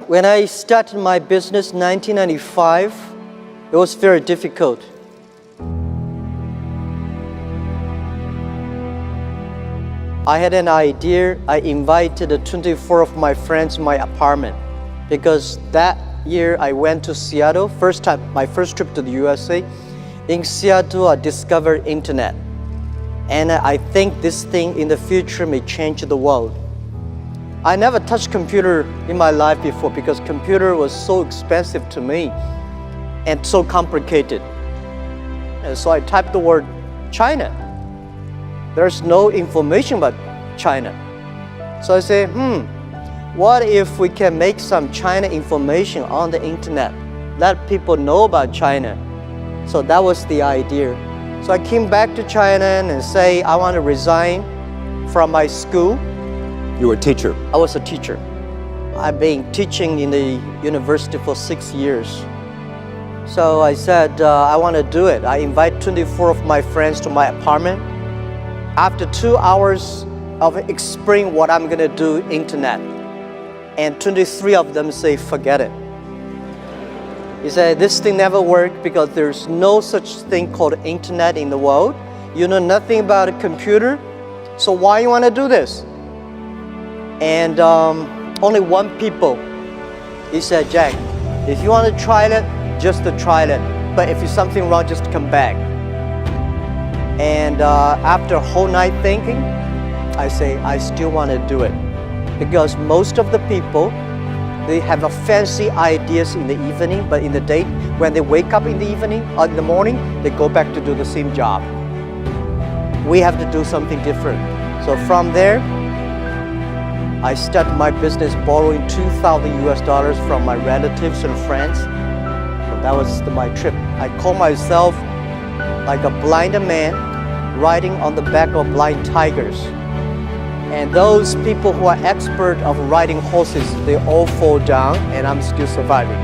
When I started my business in 1995, it was very difficult. I had an idea. I invited 24 of my friends in my apartment because that year I went to Seattle, my first trip to the USA. In Seattle, I discovered internet. And I think this thing in the future may change the world. I never touched computer in my life before because computer was so expensive to me and so complicated. And so I typed the word China. There's no information about China. So I say, what if we can make some China information on the internet? Let people know about China. So that was the idea. So I came back to China and say, I want to resign from my school. You were a teacher? I was a teacher. I've been teaching in the university for 6 years. So I said, I want to do it. I invite 24 of my friends to my apartment. After 2 hours of explaining what I'm going to do, internet, and 23 of them say, forget it. He said, this thing never worked because there's no such thing called internet in the world. You know nothing about a computer, so why you want to do this? And only one people, he said, Jack, if you want to try it, just to try it. But if there's something wrong, just come back. And after a whole night thinking, I say, I still want to do it. Because most of the people, they have a fancy ideas in the evening, but in the day, when they wake up in the evening or in the morning, they go back to do the same job. We have to do something different. So from there, I started my business borrowing $2,000 from my relatives and friends. So that was my trip. I call myself like a blind man riding on the back of blind tigers. And those people who are expert of riding horses, they all fall down and I'm still surviving.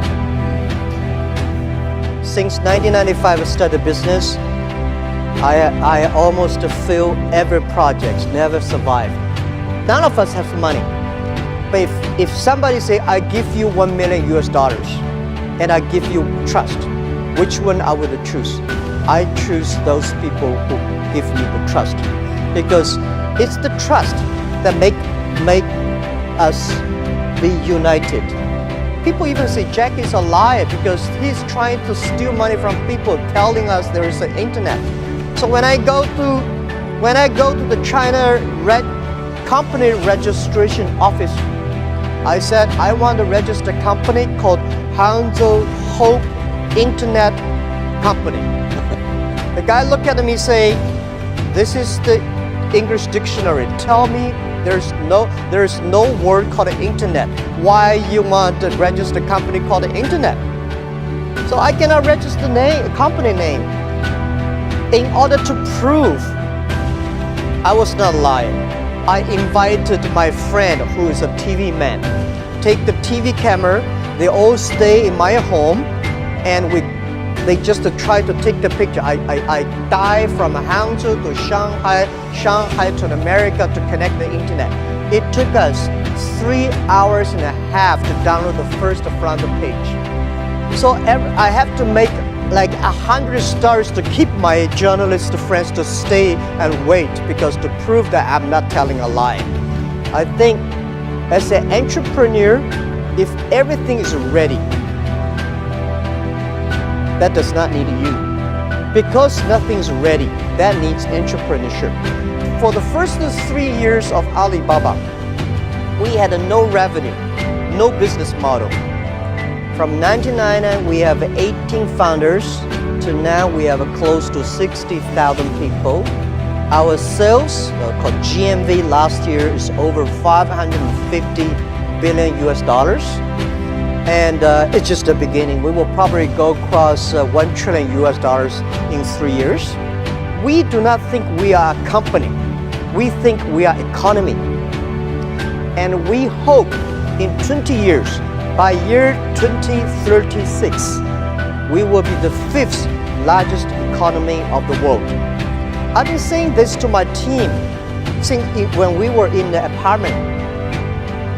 Since 1995 I started business, I almost failed every project, never survived. None of us have money. But if somebody say, I give you $1 million and I give you trust, which one I would choose? I choose those people who give me the trust. Because it's the trust that make us be united. People even say Jack is a liar because he's trying to steal money from people, telling us there is an internet. So when I go to the China company registration office, I said I want to register a company called Hangzhou Hope Internet Company. The guy looked at me and say, this is the English dictionary. Tell me there's no word called internet. Why you want to register a company called the internet? So I cannot register a company name. In order to prove I was not lying, I invited my friend who is a TV man. Take the TV camera, they all stay in my home and they just try to take the picture. I dive from Hangzhou to Shanghai to America to connect the internet. It took us 3 hours and a half to download the first front page. So I have to make like 100 stars to keep my journalist friends to stay and wait because to prove that I'm not telling a lie. I think as an entrepreneur, if everything is ready, that does not need you. Because nothing's ready, that needs entrepreneurship. For the first 3 years of Alibaba, we had no revenue, no business model. From 1999, we have 18 founders to now we have close to 60,000 people. Our sales, called GMV last year, is over 550 billion US dollars. And it's just the beginning. We will probably go across 1 trillion US dollars in 3 years. We do not think we are a company. We think we are economy. And we hope in 20 years, by year 2036, we will be the 5th largest economy of the world. I've been saying this to my team since when we were in the apartment.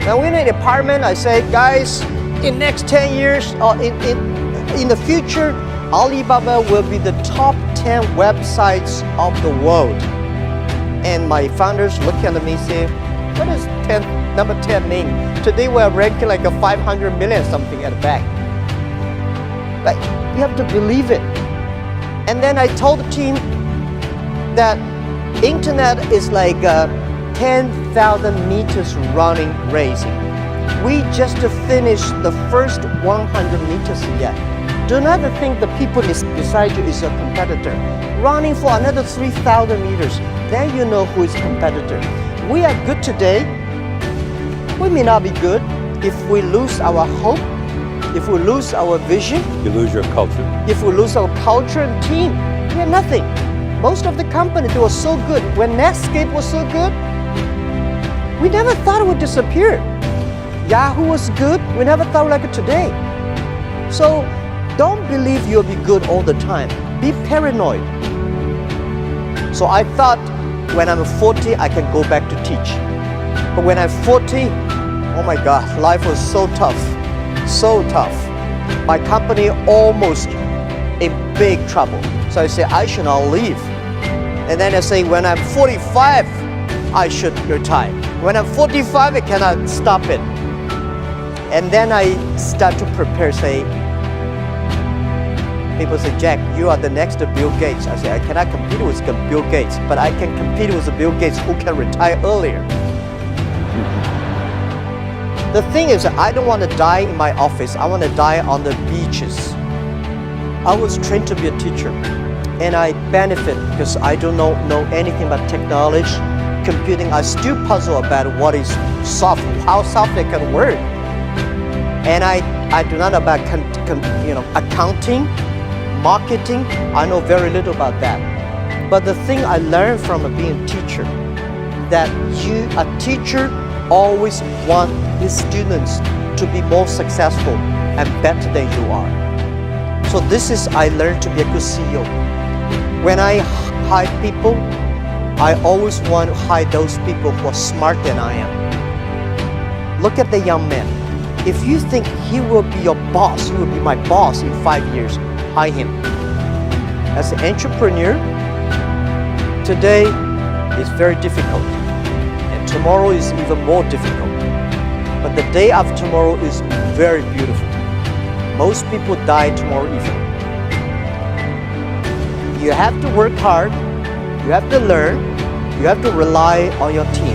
Now we're in the apartment, I said, guys, in next 10 years or in the future, Alibaba will be the top 10 websites of the world. And my founders look at me and say, what does number 10 mean? Today we're ranking like a 500 million something at the back. But you have to believe it. And then I told the team that internet is like a 10,000 meters running race. We just finished the first 100 meters yet. Do not think the people beside you is a competitor. Running for another 3,000 meters, then you know who is competitor. We are good today. We may not be good if we lose our hope, if we lose our vision. You lose your culture. If we lose our culture and team, we are nothing. Most of the companies, they were so good. When Netscape was so good, we never thought it would disappear. Yahoo was good, we never thought like it today. So don't believe you'll be good all the time. Be paranoid. So I thought when I'm 40, I can go back to teach. But when I'm 40, oh my God, life was so tough, so tough. My company almost in big trouble. So I say, I should not leave. And then I say, when I'm 45, I should retire. When I'm 45, I cannot stop it. And then I start to prepare, say, people say, Jack, you are the next Bill Gates. I say, I cannot compete with Bill Gates, but I can compete with Bill Gates who can retire earlier. The thing is, I don't want to die in my office. I want to die on the beaches. I was trained to be a teacher, and I benefit because I don't know anything about technology, computing. I still puzzle about what is software, how software can work. And I do not know about accounting, marketing. I know very little about that. But the thing I learned from being a teacher, that a teacher always want his students to be more successful and better than you are. So this is, I learned to be a good CEO. When I hire people, I always want to hire those people who are smarter than I am. Look at the young man. If you think he will be your boss, he will be my boss in 5 years, hire him. As an entrepreneur, today is very difficult, and tomorrow is even more difficult. But the day after tomorrow is very beautiful. Most people die tomorrow evening. You have to work hard, you have to learn, you have to rely on your team.